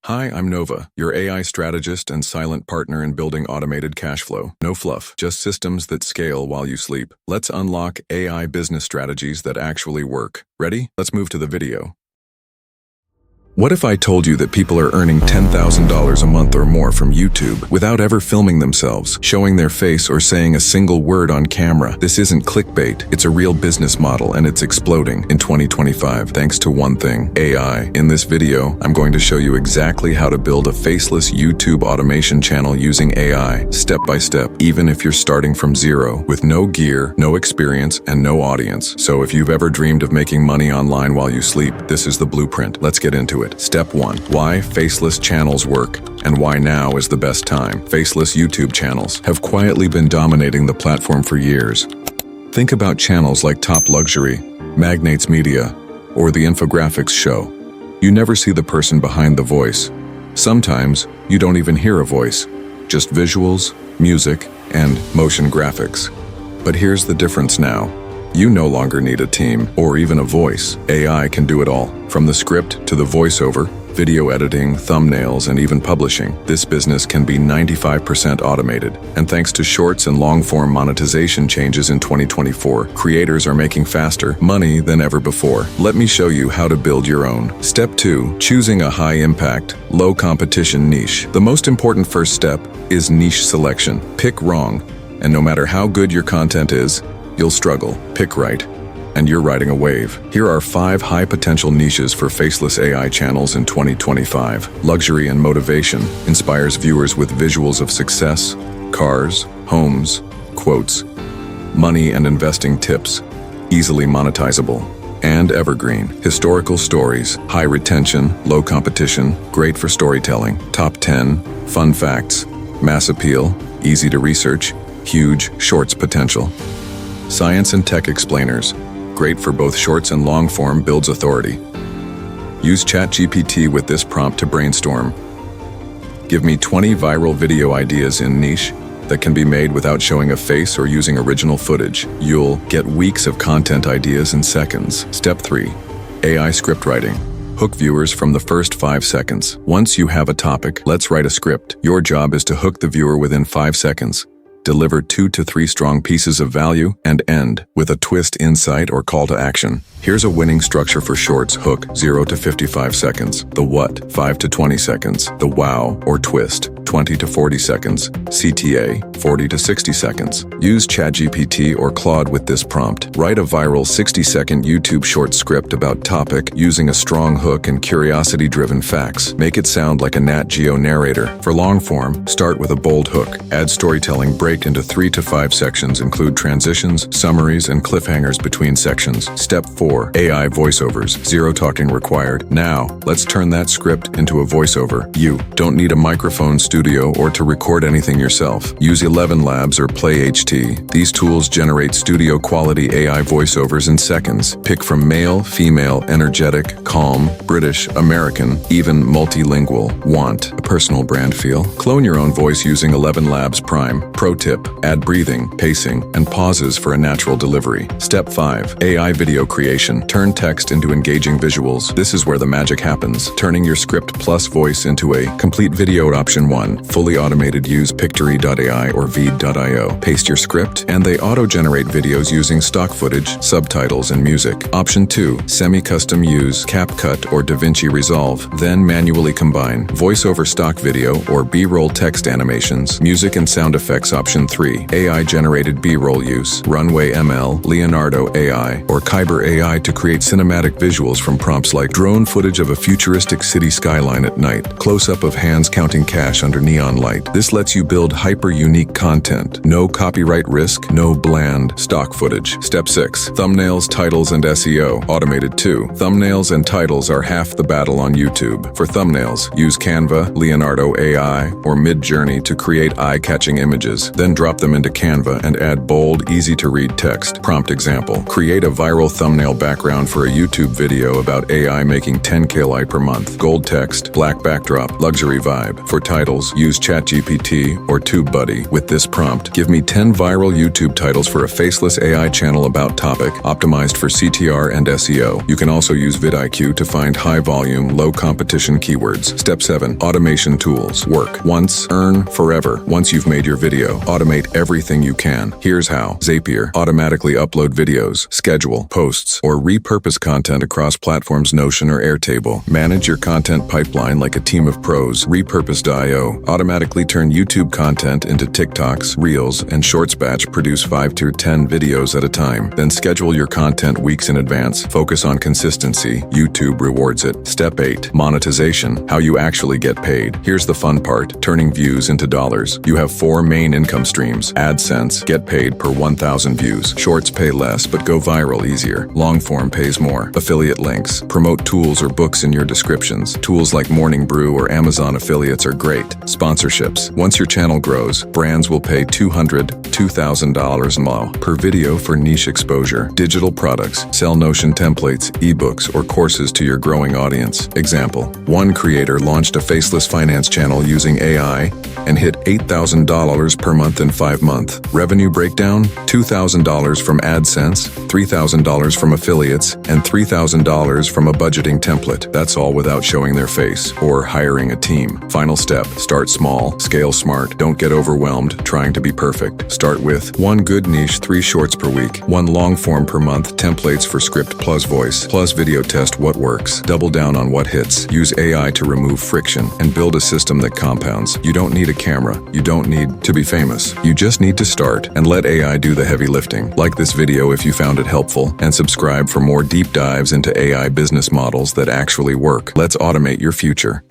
Hi, I'm Nova, your AI strategist and silent partner in building automated cash flow. No fluff, just systems that scale while you sleep. Let's unlock AI business strategies that actually work. Ready? Let's move to the video. What if I told you that people are earning $10,000 a month or more from YouTube without ever filming themselves, showing their face, or saying a single word on camera? This isn't clickbait. It's a real business model, and it's exploding in 2025 thanks to one thing: AI. In this video, I'm going to show you exactly how to build a faceless YouTube automation channel using AI, step by step, even if you're starting from zero, with no gear, no experience, and no audience. So if you've ever dreamed of making money online while you sleep, this is the blueprint. Let's get into it. Step 1. Why faceless channels work, and why now is the best time. Faceless YouTube channels have quietly been dominating the platform for years. Think about channels like Top Luxury, Magnates Media, or The Infographics Show. You never see the person behind the voice. Sometimes you don't even hear a voice, just visuals, music, and motion graphics. But here's the difference now. You no longer need a team or even a voice. AI can do it all. From the script to the voiceover, video editing, thumbnails, and even publishing, this business can be 95% automated. And thanks to shorts and long-form monetization changes in 2024, creators are making faster money than ever before. Let me show you how to build your own. Step 2. Choosing a high-impact, low-competition niche. The most important first step is niche selection. Pick wrong, and no matter how good your content is, you'll struggle. Pick right, and you're riding a wave. Here are 5 high-potential niches for faceless AI channels in 2025. Luxury and motivation inspires viewers with visuals of success, cars, homes, quotes. Money and investing tips, easily monetizable. And evergreen, historical stories, high retention, low competition, great for storytelling. Top 10, fun facts, mass appeal, easy to research, huge shorts potential. Science and tech explainers, great for both shorts and long form, builds authority. Use ChatGPT with this prompt to brainstorm. Give me 20 viral video ideas in niche that can be made without showing a face or using original footage. You'll get weeks of content ideas in seconds. Step 3. AI scriptwriting. Hook viewers from the first 5 seconds. Once you have a topic, let's write a script. Your job is to hook the viewer within 5 seconds. Deliver 2 to 3 strong pieces of value, and end with a twist, insight, or call to action. Here's a winning structure for shorts. Hook 0 to 55 seconds. The what 5 to 20 seconds. The wow or twist 20 to 40 seconds. CTA 40 to 60 seconds. Use ChatGPT or Claude with this prompt. Write a viral 60-second YouTube short script about topic using a strong hook and curiosity-driven facts. Make it sound like a Nat Geo narrator. For long form, start with a bold hook. Add storytelling, break into 3 to 5 sections, include transitions, summaries, and cliffhangers between sections. Step 4. AI voiceovers. 0 talking required. Now, let's turn that script into a voiceover. You don't need a microphone, studio, or to record anything yourself. Use ElevenLabs or PlayHT. These tools generate studio-quality AI voiceovers in seconds. Pick from male, female, energetic, calm, British, American, even multilingual. Want a personal brand feel? Clone your own voice using ElevenLabs Prime. Pro tip: add breathing, pacing, and pauses for a natural delivery. Step 5. AI video creation. Turn text into engaging visuals. This is where the magic happens. Turning your script plus voice into a complete video. Option 1. Fully automated. Use Pictory.ai or Veed.io. Paste your script, and they auto-generate videos using stock footage, subtitles, and music. Option 2. Semi-custom. Use CapCut or DaVinci Resolve. Then manually combine voiceover, stock video, or B-roll text animations, music, and sound effects. Option 3. AI-generated B-roll. Use Runway ML, Leonardo AI, or Kyber AI to create cinematic visuals from prompts like drone footage of a futuristic city skyline at night, close-up of hands counting cash under neon light. This lets you build hyper-unique content. No copyright risk, no bland stock footage. Step 6. Thumbnails, titles, and SEO. Automated 2. Thumbnails and titles are half the battle on YouTube. For thumbnails, use Canva, Leonardo AI, or Midjourney to create eye-catching images. Then drop them into Canva and add bold, easy-to-read text. Prompt example: create a viral thumbnail background for a YouTube video about AI making 10K per month. Gold text, black backdrop, luxury vibe. For titles, titles. Use ChatGPT or TubeBuddy. With this prompt, give me 10 viral YouTube titles for a faceless AI channel about topic, optimized for CTR and SEO. You can also use vidIQ to find high-volume, low-competition keywords. Step 7. Automation tools. Work once, earn forever. Once you've made your video, automate everything you can. Here's how. Zapier. Automatically upload videos, schedule posts, or repurpose content across platforms Notion or Airtable. Manage your content pipeline like a team of pros. Repurpose.io. Automatically turn YouTube content into TikToks, Reels, and Shorts. Batch produce 5 to 10 videos at a time. Then schedule your content weeks in advance. Focus on consistency. YouTube rewards it. Step 8. Monetization. How you actually get paid. Here's the fun part. Turning views into dollars. You have 4 main income streams. AdSense. Get paid per 1,000 views. Shorts pay less but go viral easier. Long form pays more. Affiliate links. Promote tools or books in your descriptions. Tools like Morning Brew or Amazon affiliates are great. Sponsorships. Once your channel grows, brands will pay $200, $2,000 more per video for niche exposure. Digital products. Sell Notion templates, ebooks, or courses to your growing audience. Example. One creator launched a faceless finance channel using AI and hit $8,000 per month in 5 months. Revenue breakdown: $2,000 from AdSense, $3,000 from affiliates, and $3,000 from a budgeting template. That's all without showing their face or hiring a team. Final step: start small, scale smart. Don't get overwhelmed trying to be perfect. Start with 1 good niche, 3 shorts per week, 1 long form per month, templates for script plus voice, plus video. Test what works. Double down on what hits. Use AI to remove friction and build a system that compounds. You don't need a camera. You don't need to be famous. You just need to start and let AI do the heavy lifting. Like this video if you found it helpful, and subscribe for more deep dives into AI business models that actually work. Let's automate your future.